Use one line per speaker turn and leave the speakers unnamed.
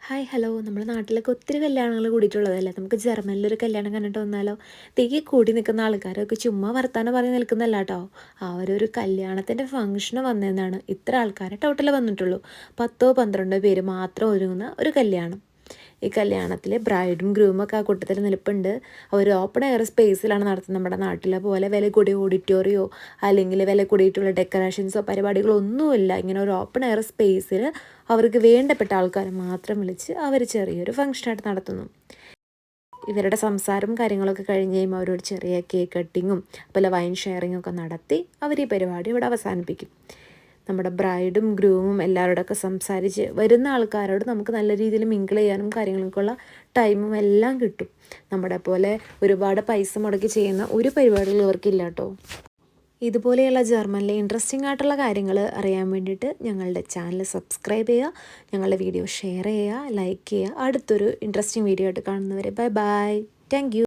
Hi hello നമ്മുടെ നാട്ടിലൊക്കെ ഒത്തിരി കല്യാണങ്ങൾ കൂടിയിട്ടുള്ളതല്ലേ. നമുക്ക് ജർമ്മനിലൊരു കല്യാണം കണ്ടിട്ട് വന്നാലോ. തീയെ കൂടി നിൽക്കുന്ന ആൾക്കാരൊക്കെ ചുമ്മാ വർത്താനം പറഞ്ഞ് നിൽക്കുന്നല്ല കേട്ടോ. അവരൊരു കല്യാണത്തിൻ്റെ ഫംഗ്ഷന് വന്നതെന്നാണ്. ഇത്ര ആൾക്കാരെ ടോട്ടൽ വന്നിട്ടുള്ളൂ. 10-12 പേര് മാത്രം ഒരുങ്ങുന്ന ഒരു കല്യാണം. ഈ കല്യാണത്തിൽ ബ്രൈഡും ഗ്രൂമൊക്കെ ആ കൂട്ടത്തിൽ നിൽപ്പുണ്ട്. അവർ ഓപ്പൺ എയർ സ്പേസിലാണ് നടത്തുന്നത്. നമ്മുടെ നാട്ടിലെ പോലെ വില കൂടിയ ഓഡിറ്റോറിയോ അല്ലെങ്കിൽ വില കൂടിയിട്ടുള്ള ഡെക്കറേഷൻസോ പരിപാടികളോ ഒന്നുമില്ല. ഇങ്ങനെ ഒരു ഓപ്പൺ എയർ സ്പേസിൽ അവർക്ക് വേണ്ടപ്പെട്ട ആൾക്കാരെ മാത്രം വിളിച്ച് അവർ ചെറിയൊരു ഫംഗ്ഷനായിട്ട് നടത്തുന്നു. ഇവരുടെ സംസാരം കാര്യങ്ങളൊക്കെ കഴിഞ്ഞ് കഴിയുമ്പോൾ അവരോട് ചെറിയ കേക്ക് കട്ടിങ്ങും അതുപോലെ വൈൻ ഷെയറിങ്ങും ഒക്കെ നടത്തി അവർ ഈ പരിപാടി ഇവിടെ അവസാനിപ്പിക്കും. നമ്മുടെ ബ്രൈഡും ഗ്രൂമും എല്ലാവരോടൊക്കെ സംസാരിച്ച് വരുന്ന ആൾക്കാരോട് നമുക്ക് നല്ല രീതിയിൽ മിങ്കിൾ ചെയ്യാനും കാര്യങ്ങൾക്കുള്ള ടൈമും എല്ലാം കിട്ടും. നമ്മുടെ പോലെ ഒരുപാട് പൈസ മുടക്കി ചെയ്യുന്ന ഒരു പരിപാടികളും ഇവർക്കില്ല കേട്ടോ. ഇതുപോലെയുള്ള ജർമ്മനിലെ ഇൻട്രസ്റ്റിംഗ് ആയിട്ടുള്ള കാര്യങ്ങൾ അറിയാൻ വേണ്ടിയിട്ട് ഞങ്ങളുടെ ചാനൽ സബ്സ്ക്രൈബ് ചെയ്യുക, ഞങ്ങളുടെ വീഡിയോ ഷെയർ ചെയ്യുക, ലൈക്ക് ചെയ്യുക. അടുത്തൊരു ഇൻട്രസ്റ്റിംഗ് വീഡിയോ ആയിട്ട് കാണുന്നവരെ ബൈ ബൈ. Thank you.